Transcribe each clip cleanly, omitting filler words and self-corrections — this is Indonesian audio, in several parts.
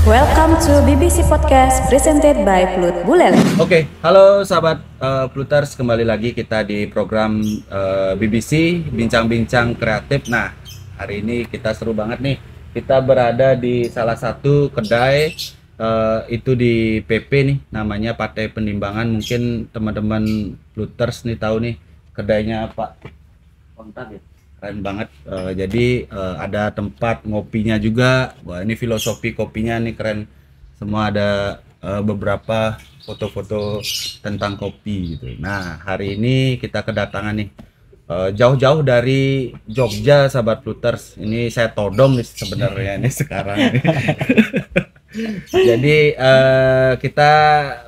Welcome to BBC Podcast presented by Plut Buleleng. Oke, halo sahabat Pluters, kembali lagi kita di program BBC Bincang-Bincang Kreatif. Nah, hari ini kita seru banget nih. Kita berada di salah satu kedai itu di PP nih, namanya Patai Penimbangan. Mungkin teman-teman Pluters nih tahu nih kedainya Pak Kontak ya. Keren banget. Jadi ada tempat ngopinya juga. Wah, ini filosofi kopinya nih keren. Semua ada beberapa foto-foto tentang kopi gitu. Nah, hari ini kita kedatangan nih jauh-jauh dari Jogja, sahabat Pluters. Ini saya todong nih sebenarnya ini sekarang. Jadi kita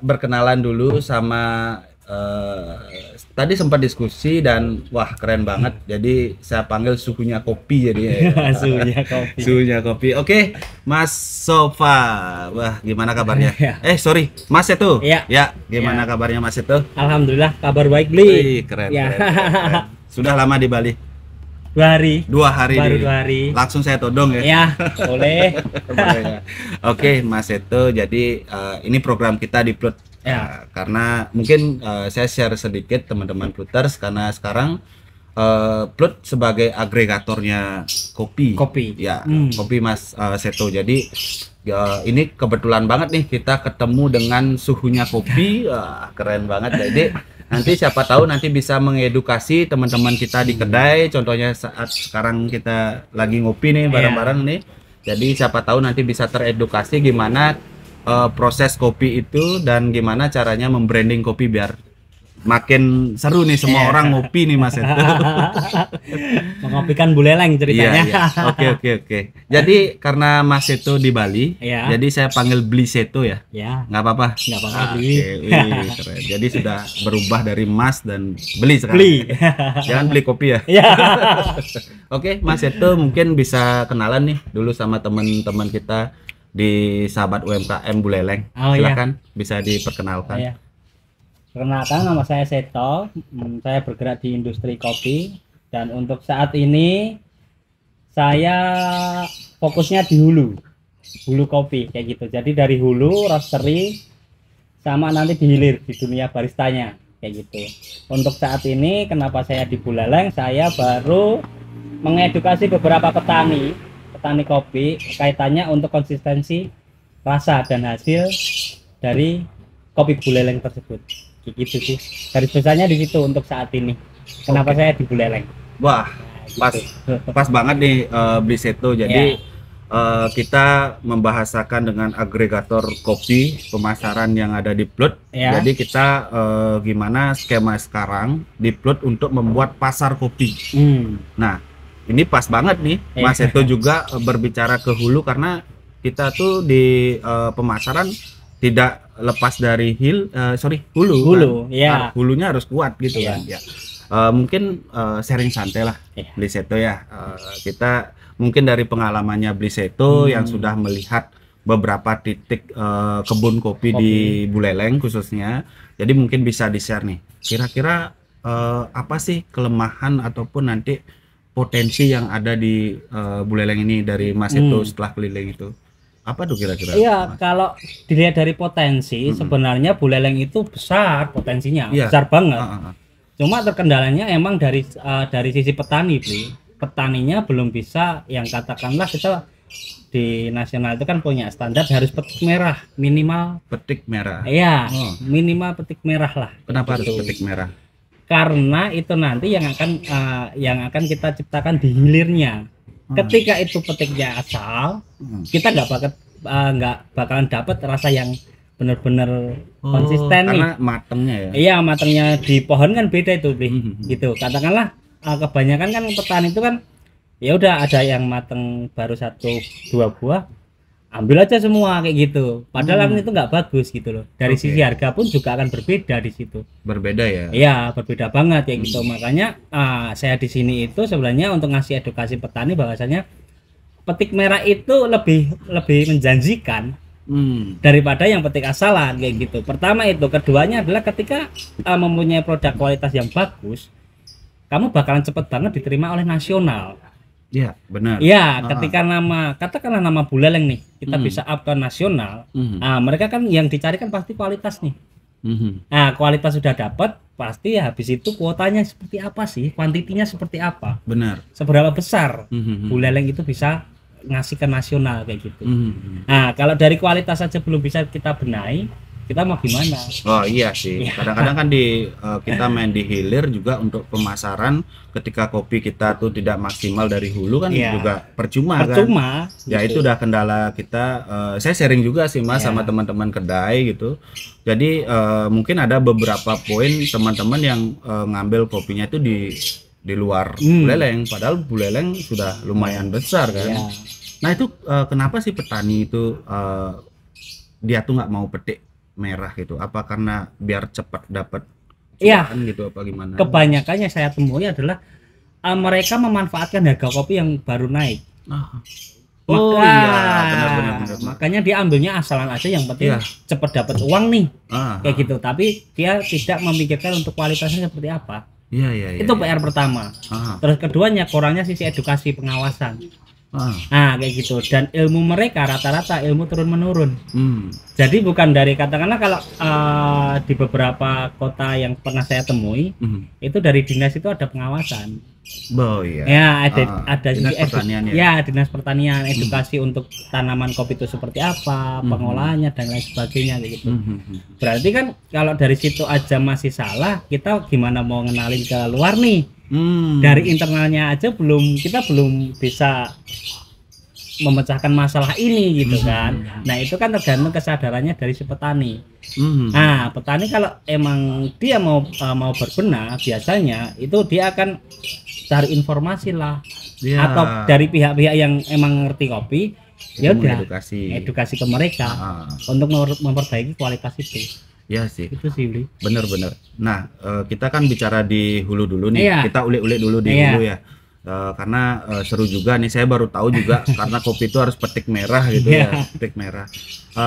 berkenalan dulu sama tadi sempat diskusi dan wah keren banget. Jadi saya panggil suhunya kopi jadi. Suhunya kopi. Oke, Mas Sofa. Wah, gimana kabarnya? Sorry, Mas Seto. Ya, gimana kabarnya Mas Seto? Alhamdulillah kabar baik, Bli. Keren, keren. Sudah lama di Bali? 2 hari. 2 hari. Baru nih. 2 hari. Langsung saya todong ya. Ya, boleh. Oke, Mas Seto. Jadi ini program kita di Plut. Ya. Karena mungkin saya share sedikit teman-teman Pluters karena sekarang Plut sebagai agregatornya kopi. Ya, kopi Mas Seto. Jadi ini kebetulan banget nih kita ketemu dengan suhunya kopi. Keren banget. Jadi nanti siapa tahu nanti bisa mengedukasi teman-teman kita di kedai. Contohnya saat sekarang kita lagi ngopi nih bareng-bareng nih. Jadi siapa tahu nanti bisa teredukasi gimana proses kopi itu dan gimana caranya membranding kopi biar makin seru nih semua orang ngopi nih Mas Seto. Mengopikan Buleleng ceritanya. Iya. Oke. Jadi karena Mas Seto di Bali, jadi saya panggil Bli Seto ya. Ya. Nggak apa-apa. Nggak apa-apa. Keren. Jadi sudah berubah dari Mas dan Beli sekarang. Bli. Jangan beli kopi ya. Oke, Mas Seto mungkin bisa kenalan nih dulu sama teman-teman kita di sahabat UMKM Buleleng. Silakan bisa diperkenalkan. Perkenalkan, nama saya Seto. Saya bergerak di industri kopi dan untuk saat ini saya fokusnya di hulu kopi kayak gitu. Jadi dari hulu roastery sama nanti dihilir di dunia baristanya kayak gitu. Untuk saat ini kenapa saya di Buleleng, saya baru mengedukasi beberapa petani kopi kaitannya untuk konsistensi rasa dan hasil dari kopi Buleleng tersebut. Gitu sih. Garis besarnya di situ untuk saat ini. Kenapa saya di Buleleng? Wah, pas banget nih Bli Seto. Jadi kita membahasakan dengan agregator kopi pemasaran yang ada di Plut. Jadi kita gimana skema sekarang di Plut untuk membuat pasar kopi. Nah, ini pas banget nih Mas Seto juga berbicara ke hulu karena kita tuh di pemasaran tidak lepas dari hulu. Kan? Hulunya harus kuat gitu kan ya. Mungkin sharing santai lah Bli Seto ya. Kita mungkin dari pengalamannya Bli Seto yang sudah melihat beberapa titik kebun kopi di Buleleng khususnya. Jadi mungkin bisa di-share nih. Kira-kira apa sih kelemahan ataupun nanti potensi yang ada di Buleleng ini dari Mas Seto setelah keliling itu? Apa tuh kira-kira? Iya, kalau dilihat dari potensi sebenarnya Buleleng itu besar potensinya, besar banget. Cuma terkendalanya emang dari sisi petani, Bli. Petaninya belum bisa, yang katakanlah kita di nasional itu kan punya standar harus petik merah minimal. Petik merah. Iya, minimal petik merah lah. Kenapa harus petik merah? Karena itu nanti yang akan kita ciptakan di hilirnya. Ketika itu petiknya asal, kita nggak bakalan dapat rasa yang benar-benar konsisten karena nih. matangnya ya. Iya, matangnya di pohon kan beda itu, gitu. Katakanlah kebanyakan kan petani itu kan ya udah ada yang matang baru 1-2 buah, ambil aja semua kayak gitu. Padahal itu nggak bagus gitu loh. Dari sisi harga pun juga akan berbeda di situ. Berbeda ya? Iya, berbeda banget ya gitu. Makanya saya di sini itu sebenarnya untuk ngasih edukasi petani bahwasanya petik merah itu lebih menjanjikan daripada yang petik asalan kayak gitu. Pertama itu, keduanya adalah ketika mempunyai produk kualitas yang bagus, kamu bakalan cepet banget diterima oleh nasional. Iya, benar. Iya, ketika katakanlah nama Buleleng nih, kita bisa up ke nasional. Nah, mereka kan yang dicari kan pasti kualitas nih. Nah, kualitas sudah dapat, pasti ya habis itu kuotanya seperti apa sih, kuantitinya seperti apa, Benar. seberapa besar Buleleng itu bisa ngasih ke nasional kayak gitu. Nah, kalau dari kualitas saja belum bisa kita benahi, kita mau gimana? Oh iya sih, kadang-kadang kan kita main di hilir juga untuk pemasaran, ketika kopi kita tuh tidak maksimal dari hulu kan juga percuma kan. Ya itu udah kendala kita. Saya sharing juga sih Mas sama teman-teman kedai gitu. Jadi mungkin ada beberapa poin teman-teman yang ngambil kopinya itu di luar Buleleng, padahal Buleleng sudah lumayan besar kan. Nah itu kenapa sih petani itu dia tuh nggak mau petik merah gitu? Apa karena biar cepat dapat cuan gitu apa gimana? Kebanyakannya saya temui adalah mereka memanfaatkan harga kopi yang baru naik. Benar. Makanya dia ambilnya asalan aja, yang penting cepat dapat uang nih. Kayak gitu. Tapi dia tidak memikirkan untuk kualitasnya seperti apa. Itu PR pertama. Terus keduanya kurangnya sisi edukasi pengawasan. Nah kayak gitu, dan ilmu mereka rata-rata ilmu turun menurun. Jadi bukan dari, katakanlah kalau di beberapa kota yang pernah saya temui itu dari dinas itu ada pengawasan. Ya ada dinas pertanian dinas pertanian, edukasi untuk tanaman kopi itu seperti apa, pengolahannya dan lain sebagainya gitu. Berarti kan kalau dari situ aja masih salah, kita gimana mau ngenalin ke luar nih? Dari internalnya aja kita belum bisa memecahkan masalah ini gitu kan. Nah itu kan tergantung kesadarannya dari si petani. Nah petani kalau emang dia mau berbenah, biasanya itu dia akan cari informasi lah, atau dari pihak-pihak yang emang ngerti kopi, ya udah edukasi ke mereka untuk memperbaiki kualitas itu. Ya sih, itu sih Bli. Bener. Nah kita kan bicara di hulu dulu nih, kita ulik-ulik dulu di hulu ya. Karena seru juga nih, saya baru tahu juga karena kopi itu harus petik merah gitu ya, petik merah.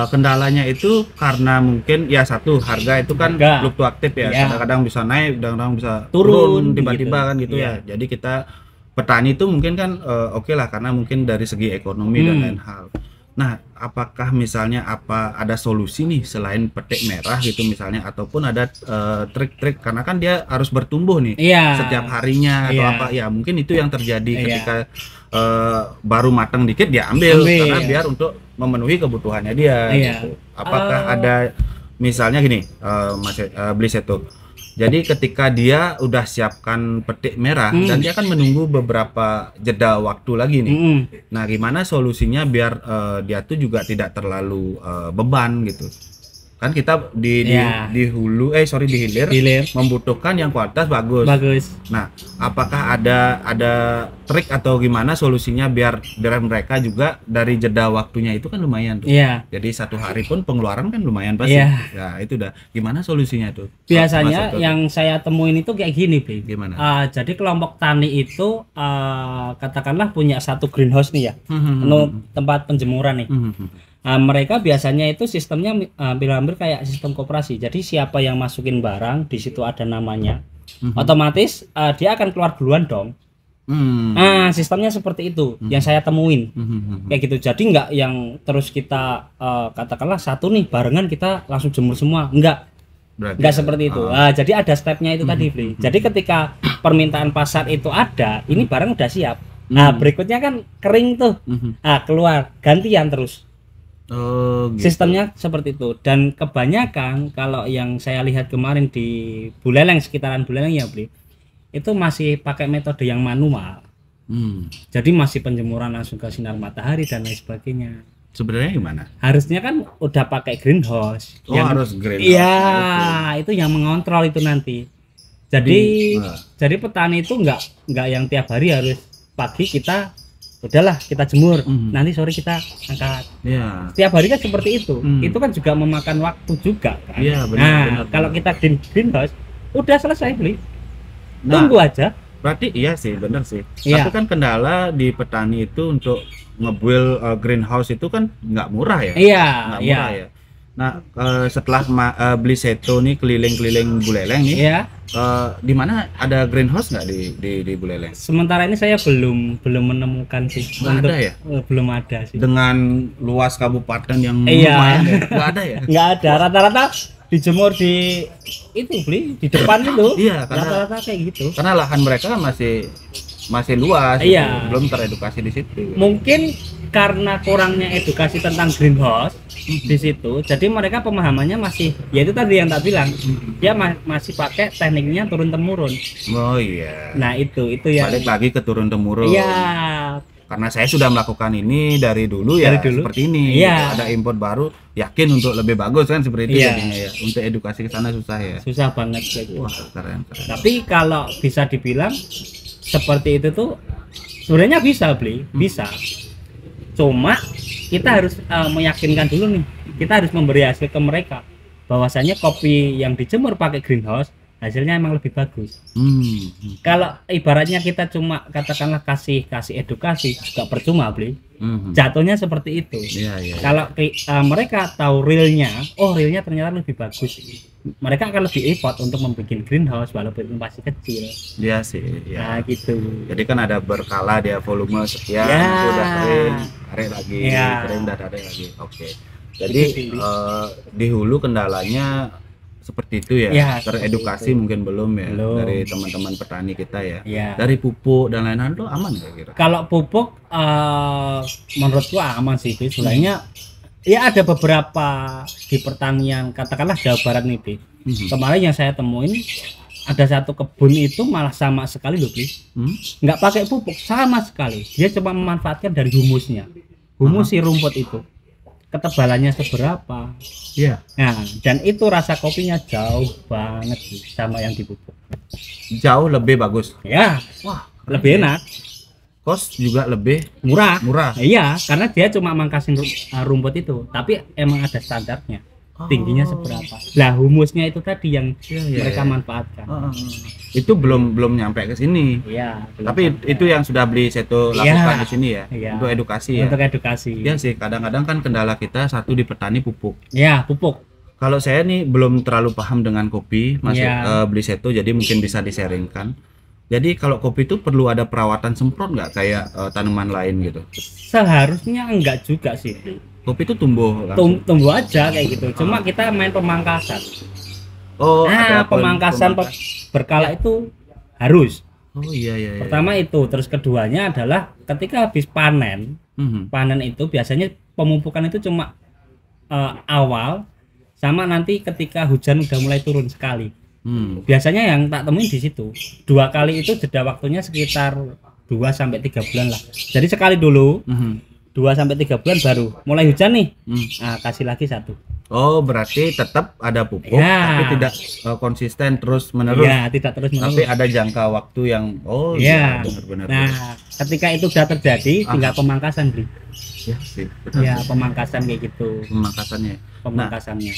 Kendalanya itu karena mungkin ya satu, harga itu kan fluktuatif ya, kadang-kadang bisa naik, kadang-kadang bisa turun tiba-tiba kan gitu ya. Jadi kita petani itu mungkin kan oke lah, karena mungkin dari segi ekonomi dan lain hal. Nah, apakah misalnya ada solusi nih selain petik merah gitu misalnya, ataupun ada trik-trik, karena kan dia harus bertumbuh nih setiap harinya atau apa ya, mungkin itu yang terjadi ketika baru matang dikit dia ambil karena biar untuk memenuhi kebutuhannya dia gitu. Apakah ada misalnya gini Mas Bli Seto, jadi ketika dia udah siapkan petik merah dan dia akan menunggu beberapa jeda waktu lagi nih. Nah, gimana solusinya biar dia tuh juga tidak terlalu beban gitu. Kan kita di hulu di hilir membutuhkan yang kualitas bagus. Nah, apakah ada trik atau gimana solusinya biar mereka juga dari jeda waktunya itu kan lumayan tuh. Jadi satu hari pun pengeluaran kan lumayan pasti. Ya itu udah. Gimana solusinya tuh? Biasanya yang saya temuin itu kayak gini, Bli. Gimana? Jadi kelompok tani itu katakanlah punya satu greenhouse nih ya, tempat penjemuran nih. Mereka biasanya itu sistemnya hampir kayak sistem koperasi. Jadi siapa yang masukin barang di situ ada namanya, otomatis dia akan keluar duluan dong. Sistemnya seperti itu yang saya temuin. Kayak gitu. Jadi nggak yang terus kita katakanlah satu nih barengan kita langsung jemur semua. Nggak seperti itu. Jadi ada stepnya itu tadi, Bli. Jadi ketika permintaan pasar itu ada, ini barang udah siap. Nah berikutnya kan kering tuh, keluar gantian terus. Gitu. Sistemnya seperti itu. Dan kebanyakan kalau yang saya lihat kemarin di Buleleng, sekitaran Buleleng ya Bli, itu masih pakai metode yang manual. Jadi masih penjemuran langsung ke sinar matahari dan lain sebagainya. Sebenarnya gimana? Harusnya kan udah pakai greenhouse. Harus greenhouse. Iya, itu yang mengontrol itu nanti. Jadi petani itu nggak yang tiap hari harus pagi kita udahlah kita jemur, nanti sore kita angkat. Setiap hari kan seperti itu. Itu kan juga memakan waktu juga kan. Benar. Kalau kita greenhouse udah selesai Bli. Tunggu aja. Berarti iya sih, benar sih. Tapi kan kendala di petani itu untuk ngebuild greenhouse itu kan nggak murah ya. Nggak murah ya. Nah, setelah beli seto nih keliling-keliling Buleleng nih, Ya. Di mana ada greenhouse nggak di Buleleng? Sementara ini saya belum menemukan sih. Nggak ada ya? Belum ada sih. Dengan luas kabupaten yang Iya. lumayan ya? Nggak ada ya? Nggak ada, rata-rata dijemur di itu beli di depan itu. Iya, karena Rata-rata kayak gitu. karena lahan mereka kan masih luas, Iya. gitu. Belum teredukasi di situ. Mungkin karena kurangnya edukasi tentang greenhouse di situ, jadi mereka pemahamannya masih, ya itu tadi yang tak bilang, dia masih pakai tekniknya turun temurun. Oh iya. Nah itu ya. Balik lagi ke turun temurun. Iya. Karena saya sudah melakukan ini dari dulu ya, Dari dulu? seperti ini. Iya. Ada import baru, yakin untuk lebih bagus kan seperti itu Iya. jadinya ya. Untuk edukasi ke sana susah ya. Susah banget kayak gitu. Wah, keren. Tapi kalau bisa dibilang seperti itu tuh sebenarnya bisa bisa. Cuma kita harus meyakinkan dulu nih. Kita harus memberi hasil ke mereka bahwasanya kopi yang dijemur pakai greenhouse hasilnya emang lebih bagus. Kalau ibaratnya kita cuma katakanlah kasih edukasi juga percuma jatuhnya seperti itu. Iya. Kalau mereka tahu realnya ternyata lebih bagus, mereka akan lebih effort untuk membuat greenhouse walaupun masih kecil. Iya sih. Ya. Nah gitu. Jadi kan ada berkala dia volume sekian, Ya. itu udah kering, tarik lagi, Ya. kering, udah tarik lagi. Oke. Jadi di hulu kendalanya seperti itu ya. Ya, Teredukasi seperti itu. mungkin belum ya Belum. dari teman-teman petani kita ya. Ya. Dari pupuk dan lain-lain tuh aman nggak kira? Kalau pupuk menurutku aman sih, sebenarnya ya ada beberapa di pertanian katakanlah Jawa Barat nih, Bi. Kemarin yang saya temuin ada satu kebun itu malah sama sekali loh, Bi. Nggak pakai pupuk sama sekali, dia cuma memanfaatkan dari humusnya, humus si rumput itu, ketebalannya seberapa. Iya. Nah, dan itu rasa kopinya jauh banget sih sama yang dipupuk. Jauh lebih bagus. Ya, Wah, lebih enak, Kos juga lebih murah. murah. Iya, karena dia cuma mangkasin rumput itu, tapi emang ada standarnya. Tingginya seberapa. Lah humusnya itu tadi yang mereka manfaatkan. Itu belum nyampe ke sini. Iya. Tapi itu yang sudah beli seto lakukan di sini ya. Iya. Untuk edukasi ya. Untuk edukasi. Iya sih, kadang-kadang kan kendala kita satu di petani pupuk. Ya, pupuk. Kalau saya nih belum terlalu paham dengan kopi, masih Iya. beli seto, jadi mungkin bisa di-sharingkan. Jadi kalau kopi itu perlu ada perawatan semprot nggak kayak tanaman lain gitu? Seharusnya enggak juga sih. Kopi itu tumbuh langsung. Tumbuh aja kayak gitu. Cuma kita main pemangkasan. Oh, Nah, ada pemangkasan berkala itu harus. Oh iya. Pertama itu, terus keduanya adalah ketika habis panen, panen itu biasanya pemupukan itu cuma awal sama nanti ketika hujan udah mulai turun sekali. Biasanya yang tak temuin di situ 2 kali itu jeda waktunya sekitar 2 sampai 3 bulan lah. Jadi sekali dulu 2 sampai 3 bulan baru mulai hujan nih. Nah, kasih lagi 1. Oh, berarti tetap ada pupuk, Ya. tapi tidak konsisten terus menerus. Ya, tidak terus menerus. Tapi ada jangka waktu yang Ya. benar-benar. Nah, ketika itu sudah terjadi tinggal pemangkasan, Bri. Ya sih, benar. Ya, pemangkasan kayak gitu. Pemangkasannya. Pemangkasannya.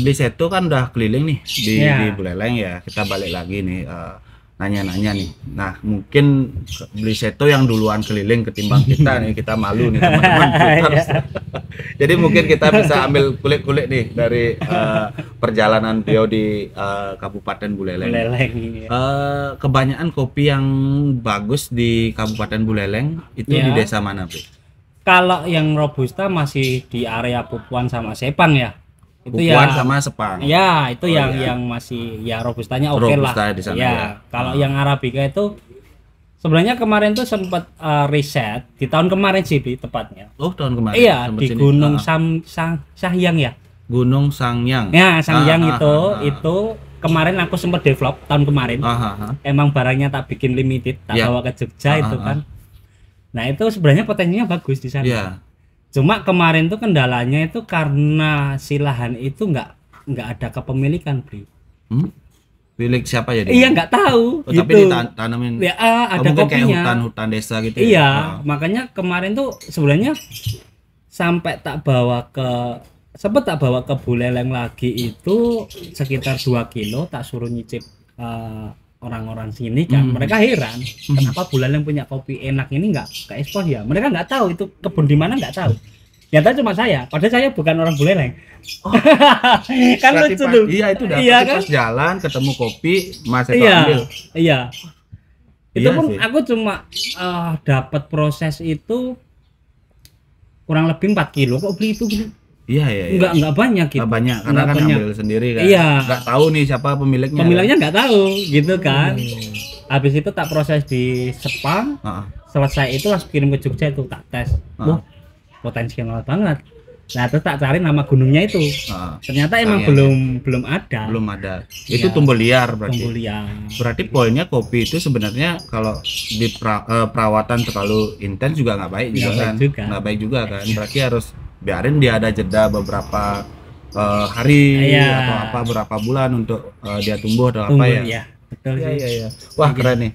Beli seto kan udah keliling nih di Buleleng ya. Kita balik lagi nih nanya-nanya nih. Nah, mungkin beli seto yang duluan keliling ketimbang kita nih, kita malu nih teman-teman. Jadi mungkin kita bisa ambil kulit-kulit nih dari perjalanan beliau di Kabupaten Buleleng. Kebanyakan kopi yang bagus di Kabupaten Buleleng itu di desa mana, Bu? Kalau yang robusta masih di area Pupuan sama Sepang ya. Itu Pupuan ya sama Sepang. Ya, itu yang masih ya robustanya oke lah. Robusta di sana ya. ya. Kalau yang arabica itu sebenarnya kemarin tuh sempat riset di tahun kemarin sih tepatnya. Oh, tahun kemarin. Iya, Sempet di sini. Gunung Sahyang ya. Gunung Sangyang. Ya, Sangyang itu kemarin aku sempat develop tahun kemarin. Emang barangnya tak bikin limited, tak bawa ke Jogja itu kan. Nah, itu sebenarnya potensinya bagus di sana. Iya. Cuma kemarin tuh kendalanya itu karena si lahan itu nggak ada kepemilikan, Bri. Milik siapa ya? Iya, nggak tahu. Oh, tapi ditanamin. Ya, ada mungkin kopinya. kayak hutan desa gitu. Iya, makanya kemarin tuh sebenarnya sampai sempat tak bawa ke Buleleng lagi itu sekitar 2 kilo, tak suruh nyicip orang-orang sini kan. Mereka heran kenapa Buleleng punya kopi enak ini nggak ekspor ya. Mereka nggak tahu itu kebun di mana, nggak tahu. Ternyata cuma saya, padahal saya bukan orang Buleleng. Oh. Kan lucu tuh. Iya itu dapat Iya, kan? pas jalan ketemu kopi Mas Seto Iya, ambil. iya. Itu Iya pun sih. aku cuma dapat proses itu kurang lebih 4 kilo kok beli itu beli. Iya. Enggak banyak gitu. Nggak banyak karena Nggak kan banyak. ambil sendiri kan. Iya. Nggak tahu nih siapa pemiliknya. Pemiliknya nggak tahu gitu kan. Habis itu tak proses di Sepang, Heeh. selesai itu langsung kirim ke Jogja itu tak tes. Wah, potensial banget. Nah, terus tak cari nama gunungnya itu. Ternyata emang belum ada. Belum ada. Itu Iya. tumbuh liar berarti. Tumbuh liar. Berarti poinnya kopi itu sebenarnya kalau di perawatan terlalu intens juga nggak baik juga Nggak baik kan. juga. Nggak baik juga kan. Berarti harus biarin dia ada jeda beberapa hari Iya. atau apa berapa bulan untuk dia tumbuh atau Tumbuh apa ya. ya. Betul Iya, sih. iya. Wah keren nih.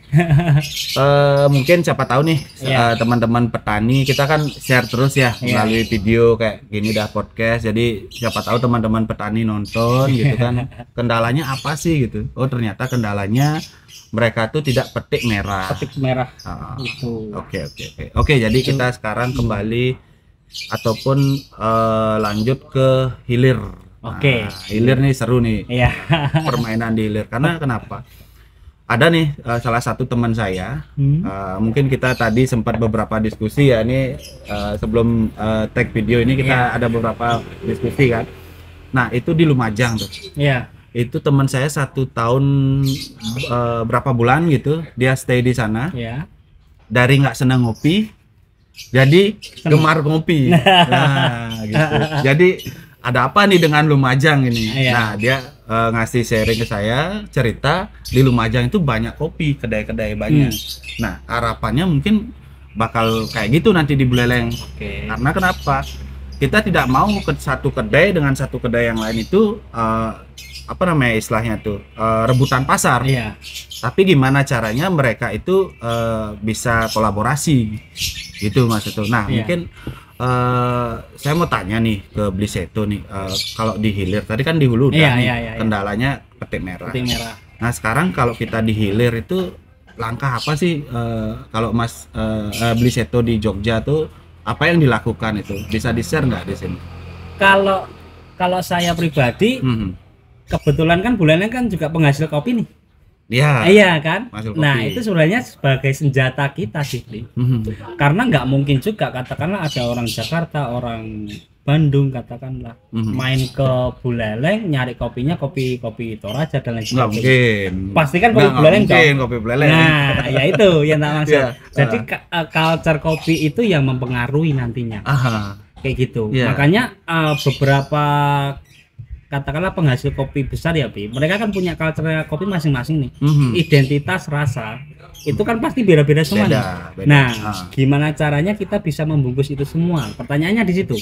Mungkin siapa tahu nih Iya. teman-teman petani kita kan share terus ya Iya. melalui video kayak gini dah podcast. Jadi siapa tahu teman-teman petani nonton gitu kan. Kendalanya apa sih gitu? Oh ternyata kendalanya mereka tuh tidak petik merah. Petik merah Ah, itu. Oke. Oke, jadi kita sekarang kembali ataupun lanjut ke hilir. Oke. Nah, hilir nih seru nih Iya. permainan di hilir karena kenapa? Ada nih salah satu teman saya, mungkin kita tadi sempat beberapa diskusi ya ini sebelum tag video ini kita ada beberapa diskusi kan. Nah itu di Lumajang tuh. Iya. Itu teman saya 1 tahun berapa bulan gitu dia stay di sana. Iya. Dari nggak senang ngopi, jadi gemar ngopi. Nah gitu. Jadi ada apa nih dengan Lumajang ini? Iya. Nah dia ngasih sharing ke saya cerita di Lumajang itu banyak kopi, kedai-kedai banyak. Nah harapannya mungkin bakal kayak gitu nanti di Buleleng. Oke. Karena kenapa? Kita tidak mau ke satu kedai dengan satu kedai yang lain itu apa namanya istilahnya tuh rebutan pasar. Iya. Tapi gimana caranya mereka itu bisa kolaborasi gitu Mas itu. Nah Iya. mungkin saya mau tanya nih ke Bliseto nih kalau di hilir tadi kan di hulu udah Iya, nih, iya. kendalanya petik merah. Petik merah. Nah sekarang kalau kita di hilir itu langkah apa sih kalau Mas Bliseto di Jogja tuh apa yang dilakukan itu bisa di share nggak di sini? Kalau saya pribadi kebetulan kan Buleleng kan juga penghasil kopi nih. Ya. Iya kan? Hasil kopi. Nah, itu sebenarnya sebagai senjata kita sih, Bli. Karena nggak mungkin juga katakanlah ada orang Jakarta, orang Bandung katakanlah main ke Buleleng nyari kopinya kopi Toraja dan lain Nggak sebagainya. mungkin. Pasti kan kopi Nggak Buleleng mungkin dong. kopi Buleleng. Nah, ya itu yang tak maksud. Iya. Jadi culture kopi itu yang mempengaruhi nantinya. Aha. Kayak gitu. Iya. Makanya beberapa katakanlah penghasil kopi besar ya, Bi. Mereka kan punya culture kopi masing-masing nih. Identitas rasa itu kan pasti beda-beda semua. Beda. Nah, gimana caranya kita bisa membungkus itu semua? Pertanyaannya di situ.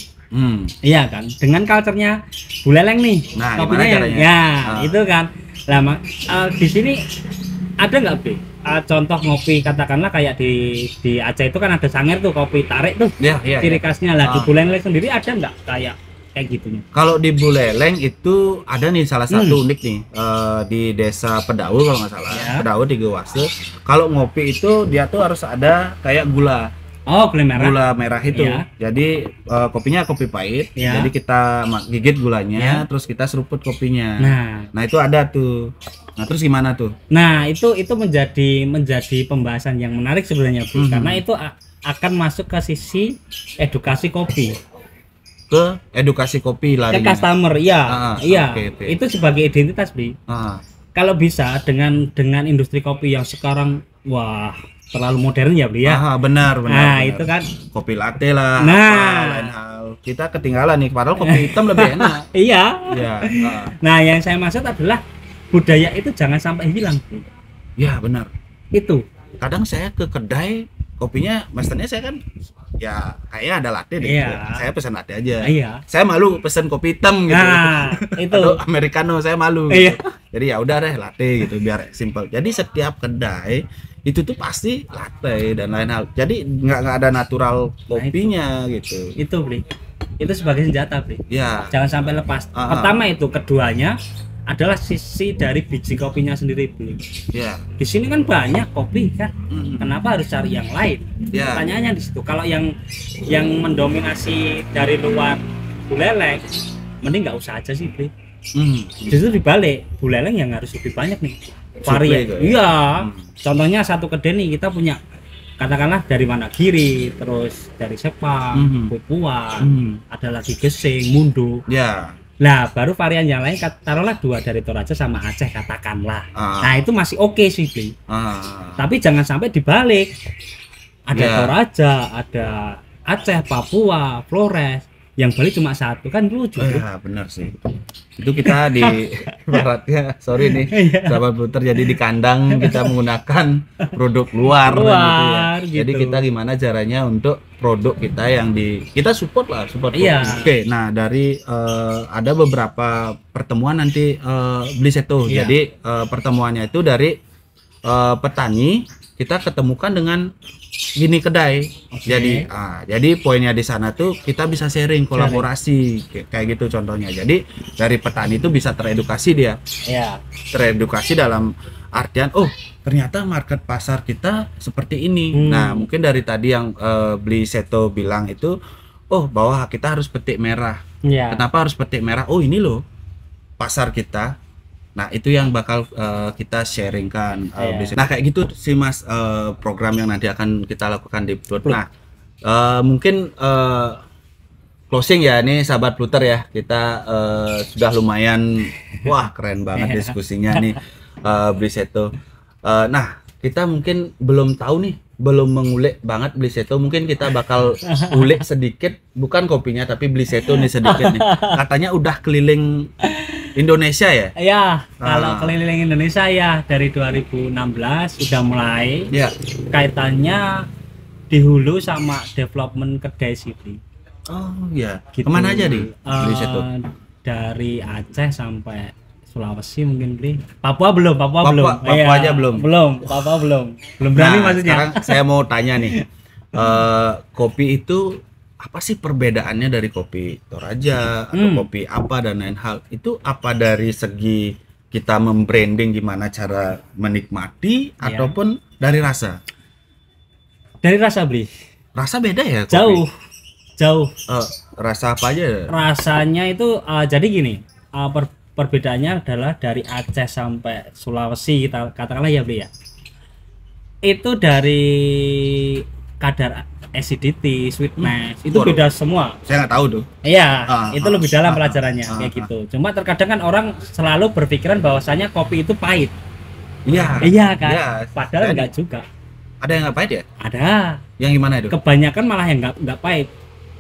Iya kan? Dengan culture-nya Buleleng nih. Nah, kopinya gimana caranya? ya, itu kan. Lah di sini ada nggak, Bi? Contoh ngopi katakanlah kayak di Aceh itu kan ada Sanger tuh kopi tarik tuh. Iya. Ciri khasnya lah di Buleleng sendiri ada nggak kayak gitu nih? Kalau di Buleleng itu ada nih salah satu unik nih di desa Pedaul kalau nggak salah. Ya. Pedaul di Gewase. Kalau ngopi itu dia tuh harus ada kayak gula. Oh, gula merah. Gula merah itu. Ya. Jadi kopinya kopi pahit. Ya. Jadi kita gigit gulanya, Ya. terus kita seruput kopinya. Nah, itu ada tuh. Nah, terus gimana tuh? nah itu menjadi pembahasan yang menarik sebenarnya, Bu. Karena itu akan masuk ke sisi edukasi kopi. Ke edukasi kopi Ke larinya. customer, iya. Iya. oke. Itu sebagai identitas, Bi. Kalau bisa dengan industri kopi yang sekarang wah, terlalu modern ya, Bi ya. Benar. Nah, itu kan kopi latte lah, Nah. apa, lain hal. Kita ketinggalan nih, padahal kopi hitam lebih enak. Iya. Ya, Nah, yang saya maksud adalah budaya itu jangan sampai hilang. ya benar. Itu. Kadang saya ke kedai kopinya, masternya saya kan ya kayaknya ada latte deh. Iya. Saya pesan latte aja. Iya. Saya malu pesen kopi hitam gitu. Nah, itu. Atau americano saya malu. Iya. Gitu. Jadi ya udah deh latte gitu biar simple. Jadi setiap kedai itu tuh pasti latte dan lain hal. Jadi nggak ada natural kopinya gitu. Itu, Bli. Itu sebagai senjata, Bli. Ya. Jangan sampai lepas. Pertama itu, keduanya adalah sisi dari biji kopinya sendiri, beli. Ya. Di sini kan banyak kopi kan, kenapa harus cari yang lain? Ya. Pertanyaannya di situ. Kalau yang mendominasi dari luar Buleleng, mending nggak usah aja sih, beli. Justru dibalik, Buleleng yang harus lebih banyak nih varian. Iya. Contohnya satu kedai nih kita punya, katakanlah dari Managiri, terus dari Sepang, Papua, ada lagi Gesing, Mundo. Ya. Lah baru varian yang lain taruhlah 2 dari Toraja sama Aceh katakanlah. Nah itu masih oke sih, Bli. Tapi jangan sampai dibalik. Ada Toraja, ada Aceh, Papua, Flores. Yang Bali cuma 1 kan lucu. Ya benar sih. Itu kita di baratnya, sorry nih, sahabat Puter, jadi di kandang kita menggunakan produk luar gitu ya. Gitu. Jadi kita gimana caranya untuk produk kita yang kita support lah, support. Iya. Oke, nah dari ada beberapa pertemuan nanti Beli Seto. Iya. Jadi pertemuannya itu dari petani kita ketemukan dengan gini kedai. Jadi poinnya di sana tuh kita bisa sharing, kolaborasi kayak gitu contohnya. Jadi dari petani itu bisa teredukasi dia. Iya. Teredukasi dalam artian ternyata market pasar kita seperti ini. Nah, mungkin dari tadi yang Beli Seto bilang itu bahwa kita harus petik merah. Iya. Kenapa harus petik merah? Ini loh pasar kita. Nah itu yang bakal kita sharingkan. Nah kayak gitu sih Mas, program yang nanti akan kita lakukan di Plut. Nah mungkin closing ya nih sahabat Pluter ya, kita sudah lumayan, wah keren banget diskusinya nih Beli Seto. Nah kita mungkin belum tahu nih, belum mengulik banget Beli Seto, mungkin kita bakal ulik sedikit, bukan kopinya tapi Beli Seto nih sedikit nih. Katanya udah keliling Indonesia ya? Iya, kalau keliling Indonesia ya dari 2016 udah mulai. Ya. Kaitannya di hulu sama development kedai sih. Oh iya. Gitu. Kemana aja nih Beli Seto? Dari Aceh sampai Sulawesi mungkin, Bli. Papua belum. Papua aja belum. Papua belum berani maksudnya. Sekarang saya mau tanya nih, kopi itu apa sih perbedaannya dari kopi Toraja atau kopi apa dan lain hal? Itu apa dari segi kita membranding, gimana cara menikmati, ataupun dari rasa? Dari rasa, Bli. Rasa beda ya kopi? Jauh. Rasa apa aja? Rasanya itu jadi gini, perbedaannya adalah dari Aceh sampai Sulawesi, kita katakanlah ya, Bli ya. Itu dari kadar acidity, sweetness, itu beda semua. Saya nggak tahu tuh. Iya, itu lebih dalam pelajarannya kayak gitu. Cuma terkadang kan orang selalu berpikiran bahwasanya kopi itu pahit. Iya kan? Ya, padahal enggak juga. Ada yang nggak pahit ya? Ada. Yang gimana itu? Kebanyakan malah yang nggak pahit.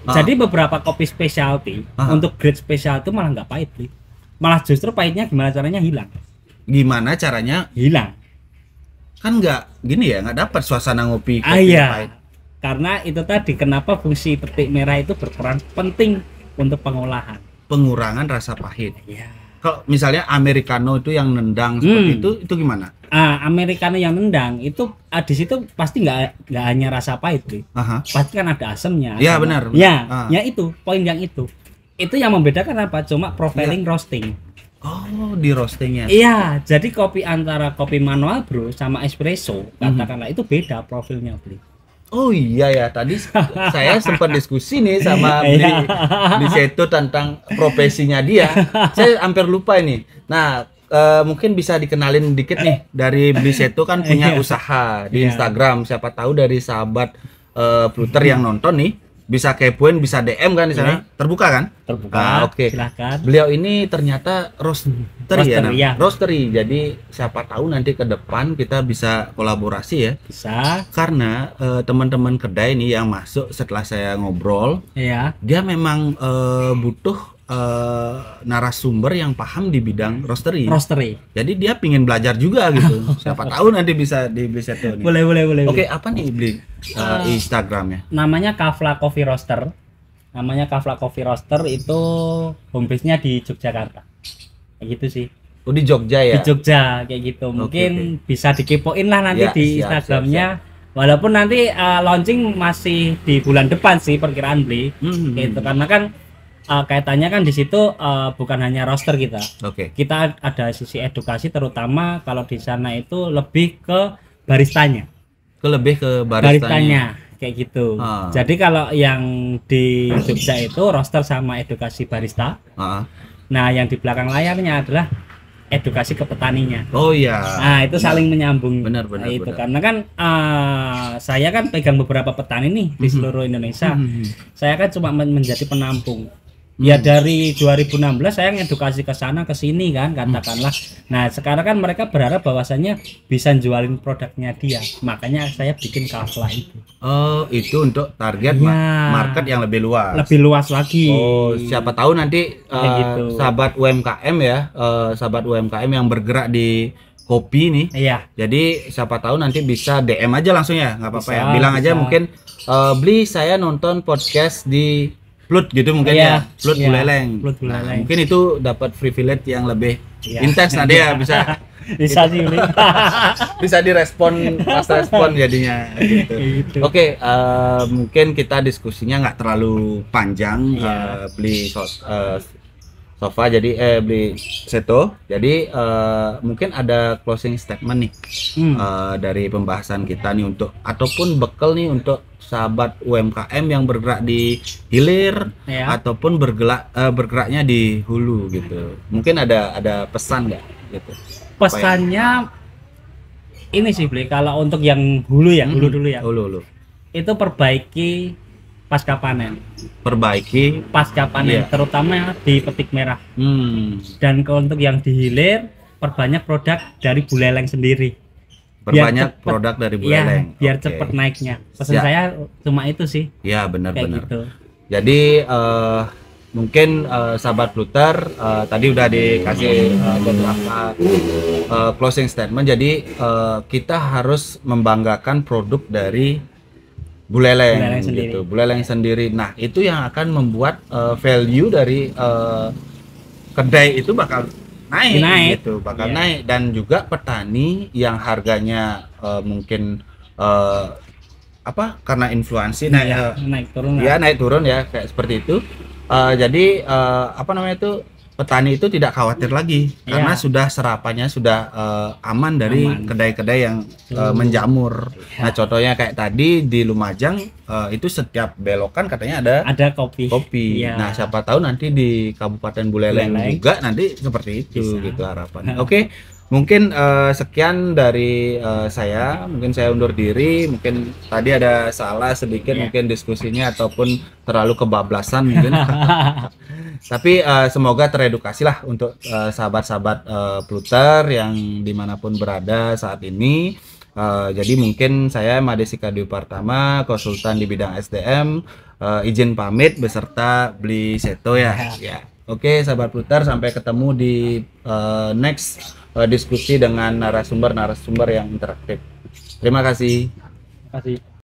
Jadi beberapa kopi specialty untuk grade spesial itu malah nggak pahit, malah justru pahitnya gimana caranya hilang. Gimana caranya hilang? Kan nggak gini ya, nggak dapat suasana ngopi pahit. Karena itu tadi kenapa fungsi petik merah itu berperan penting untuk pengolahan, pengurangan rasa pahit. Iya. Kalau misalnya americano itu yang nendang seperti itu gimana? Americano yang nendang itu di situ pasti nggak hanya rasa pahit, pasti kan ada asamnya. Iya benar. Ya itu poin yang itu yang membedakan apa? Cuma profiling roasting. Oh, di roastingnya. Iya, jadi kopi antara kopi manual brew sama espresso katakanlah itu beda profilnya, Bli. Oh iya ya, tadi saya sempat diskusi nih sama Beli Seto tentang profesinya dia. Saya hampir lupa ini. Nah, mungkin bisa dikenalin dikit nih dari Beli Seto kan punya usaha di Instagram. Siapa tahu dari sahabat Pluter yang nonton nih bisa kepoin, bisa DM kan di sana. Terbuka kan? Terbuka. Oke. Silakan. Beliau ini ternyata roastery. Jadi siapa tahu nanti ke depan kita bisa kolaborasi ya. Bisa. Karena teman-teman kedai nih yang masuk setelah saya ngobrol, dia memang butuh narasumber yang paham di bidang roastery. Jadi dia pingin belajar juga gitu. Siapa tahu nanti bisa di Beli Seto nih. Boleh. Oke, apa nih Beli Instagramnya? Namanya Kafla Coffee Roaster. Itu home base-nya di Yogyakarta. Kayak gitu sih. Oh, di Jogja ya? Di Jogja kayak gitu. Mungkin bisa dikepoin lah nanti di Instagramnya. Walaupun nanti launching masih di bulan depan sih perkiraan Beli. Gitu karena kan kaitannya kan di situ bukan hanya roster kita. Oke. Kita ada sisi edukasi, terutama kalau di sana itu lebih ke baristanya. Lebih ke baristanya. Kayak gitu. Jadi kalau yang di Jogja itu roster sama edukasi barista. Nah, yang di belakang layarnya adalah edukasi ke petaninya. Oh iya. Nah, itu saling menyambung. Benar. Itu karena kan saya kan pegang beberapa petani nih di seluruh Indonesia. Saya kan cuma menjadi penampung. Ya dari 2016 saya ngedukasi ke sana ke sini kan katakanlah. Nah, sekarang kan mereka berharap bahwasannya bisa jualin produknya dia. Makanya saya bikin Kafla itu. Oh, itu untuk target market yang lebih luas. Lebih luas lagi. Oh, siapa tahu nanti gitu. sahabat UMKM ya, sahabat UMKM yang bergerak di kopi nih. Iya. Jadi siapa tahu nanti bisa DM aja langsung ya, nggak apa-apa ya. Bilang bisa. aja mungkin beli saya nonton podcast di Plut gitu mungkin ya, Plut Buleleng. Nah, mungkin itu dapat privilege yang lebih intens nanti ya bisa sih bisa direspon pas respon jadinya gitu. Oke, mungkin kita diskusinya nggak terlalu panjang. Beli sofa jadi beli seto. Jadi mungkin ada closing statement nih dari pembahasan kita nih untuk ataupun bekal nih untuk sahabat UMKM yang bergerak di hilir ataupun bergeraknya di hulu gitu. Mungkin ada pesan nggak gitu? Pesannya ini sih Bli, kalau untuk yang hulu ya, hulu dulu ya. Hulu. Itu perbaiki pasca panen. Perbaiki pasca panen, terutama di petik merah. Dan kalau untuk yang di hilir, perbanyak produk dari Buleleng sendiri. Perbanyak produk dari Buleleng. Biar cepet naiknya. Pesan saya cuma itu sih. Ya benar-benar. Gitu. Jadi mungkin sahabat Pluter tadi udah dikasih beberapa closing statement. Jadi kita harus membanggakan produk dari Buleleng gitu. Buleleng sendiri. Nah, itu yang akan membuat value dari kedai itu bakal naik gitu, bakal naik. Dan juga petani yang harganya mungkin karena influensi naik turun ya kayak seperti itu. Jadi petani itu tidak khawatir lagi karena sudah serapannya sudah aman dari kedai-kedai yang menjamur. Nah, contohnya kayak tadi di Lumajang itu setiap belokan katanya ada kopi. Nah, siapa tahu nanti di Kabupaten Buleleng juga nanti seperti itu gitu harapannya. Oke. Mungkin sekian dari saya. Mungkin saya undur diri. Mungkin tadi ada salah sedikit mungkin diskusinya ataupun terlalu kebablasan mungkin. Tapi semoga teredukasi lah untuk sahabat-sahabat Pluter yang dimanapun berada saat ini. Jadi mungkin saya Madesika Dwi Partama, konsultan di bidang SDM, izin pamit beserta Bli Seto ya. Oke, sahabat Pluter, sampai ketemu di next diskusi dengan narasumber yang interaktif. Terima kasih.